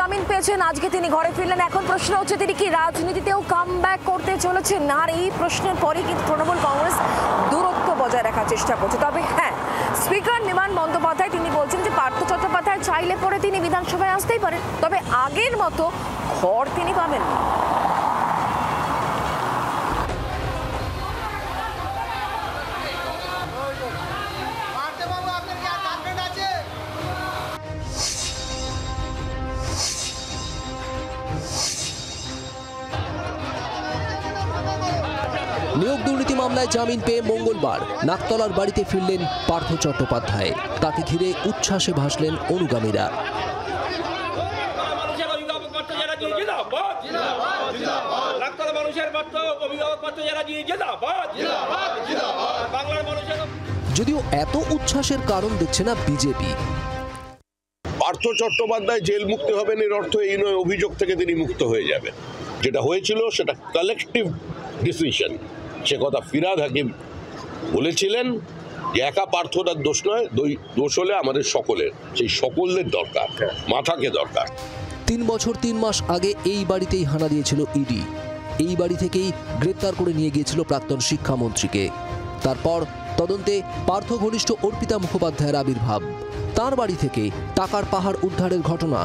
জামিন পেয়েছেন, আজকে তিনি ঘরে ফিরলেন। এখন প্রশ্ন হচ্ছে তিনি কি রাজনীতিতেও কামব্যাক করতে চলেছেন? আর এই প্রশ্নের পরই কিন্তু তৃণমূল কংগ্রেস দূরত্ব বজায় রাখার চেষ্টা করছে। তবে হ্যাঁ, স্পিকার বিমান বন্দ্যোপাধ্যায় তিনি বলছেন যে পার্থ চট্টোপাধ্যায় চাইলে পরে তিনি বিধানসভায় আসতেই পারেন, তবে আগের মতো ঘর তিনি পাবেন না। নিয়োগ দুর্নীতি মামলায় জামিন পেয়ে মঙ্গলবার নাকতলার বাড়িতে ফিরলেন পার্থ চট্টোপাধ্যায়। তাকে ঘিরে উচ্ছ্বাসে ভাসলেন অনুগামীরা। যদিও এত উচ্ছ্বাসের কারণ দেখছে না বিজেপি। পার্থ চট্টোপাধ্যায় জেল মুক্তি হবেন এর অর্থ এই নয় অভিযোগ থেকে তিনি মুক্ত হয়ে যাবেন। যেটা হয়েছিল সেটা কালেকটিভ ডিসিশন, সে কথা ফিরহাদ হাকিম বলেছিলেন যে একা পার্থটার দোষ নয়, দোষ হলে আমাদের সকলের, সেই সকলদের দরকার, মাথাকে দরকার। 3 বছর 3 মাস আগে এই বাড়িতেই হানা দিয়েছিল ইডি। এই বাড়ি থেকেই গ্রেপ্তার করে নিয়ে গিয়েছিল প্রাক্তন শিক্ষামন্ত্রীকে। তারপর তদন্তে পার্থ ঘনিষ্ঠ অর্পিতা মুখোপাধ্যায়ের আবির্ভাব। তার বাড়ি থেকে টাকার পাহাড় উদ্ধারের ঘটনা,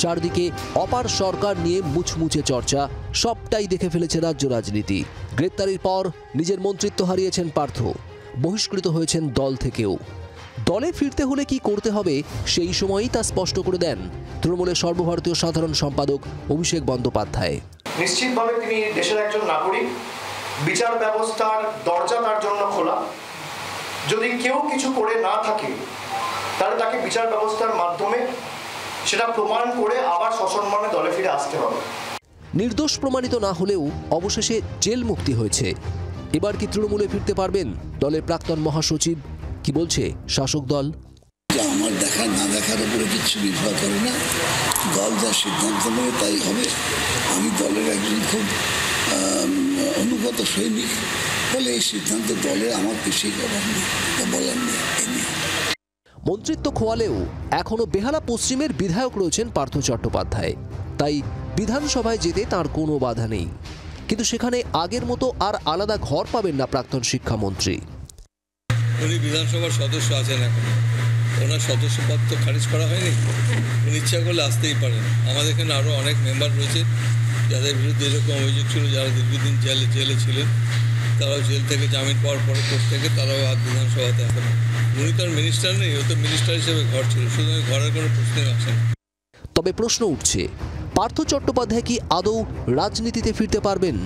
চারদিকে অপার সরকার নিয়ে মুচমুচে চর্চা, সবটাই দেখে ফেলেছে রাজ্য রাজনীতি। গ্রেপ্তারির পর নিজের মন্ত্রিত্ব হারিয়েছেন পার্থ, বহিষ্কৃত হয়েছেন দল থেকেও। দলে ফিরতে হলে কি করতে হবে সেই সময়ই তা স্পষ্ট করে দেন তৃণমূলের সর্বভারতীয় সাধারণ সম্পাদক অভিষেক বন্দ্যোপাধ্যায়। নিশ্চিতভাবে তিনি দেশের একজন নাগরিক, বিচার ব্যবস্থার দরজা তার জন্য খোলা। যদি কেউ কিছু করে না থাকে তাহলে তাকে বিচার ব্যবস্থার মাধ্যমে সেটা প্রমাণ করে আবার সসম্মানে দলে ফিরে আসতে হবে। নির্দোষ প্রমাণিত না হলেও অবশেষে জেল মুক্তি হয়েছে। এবার কি তৃণমূলে ফিরতে পারবেন দলের প্রাক্তন মহাসচিব? কি বলছে শাসক দল? আমার দেখা না দেখার উপরে কিছু নির্ভর করে না, দল যা সিদ্ধান্ত নেবে তাই হবে। আমি দলের একজন খুব অনুগত সৈনিক বলে এই সিদ্ধান্ত দলের আমার কিছুই করার নেই, বলার নেই। মন্ত্রিত্ব খোয়ালেও এখনো বেহালা পশ্চিমের বিধায়ক রয়েছেন পার্থ চট্টোপাধ্যায়, তাই বিধানসভায় যেতে তার কোনো বাধা নেই। কিন্তু সেখানে আগের মতো আর আলাদা ঘর পাবেন না প্রাক্তন শিক্ষামন্ত্রী। উনি বিধানসভার সদস্য আছেন, এখন ওনার সদস্যপদ তো খারিজ করা হয়নি, উনি ইচ্ছা করলে আসতেই পারেন। আমাদের এখানে আরও অনেক মেম্বার রয়েছে যাদের বিরুদ্ধে এরকম অভিযোগ ছিল, যারা দীর্ঘদিন জেলে ছিলেন, তারাও জেল থেকে জামিন পাওয়ার পরে থেকে তারাও আর বিধানসভাতে আসেন। উনি তো আর মিনিস্টার নেই, ও তো মিনিস্টার হিসেবে ঘর ছিল, সুতরাং ঘরের কোনো প্রশ্নই আসে না। তবে প্রশ্ন উঠছে, পার্থ চট্টোপাধ্যায় কি আদৌ রাজনীতিতে ফিরতে পারবেন,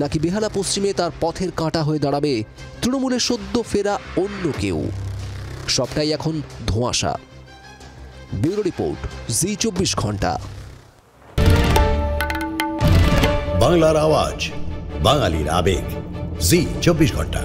নাকি বেহালা পশ্চিমে তার পথের কাঁটা হয়ে দাঁড়াবে তৃণমূলের সদ্য ফেরা অন্য কেউ? সবটাই এখন ধোঁয়াশা। ব্যুরো রিপোর্ট, জি 24 ঘন্টা। বাংলার আওয়াজ, বাঙালির আবেগ, জি 24 ঘন্টা।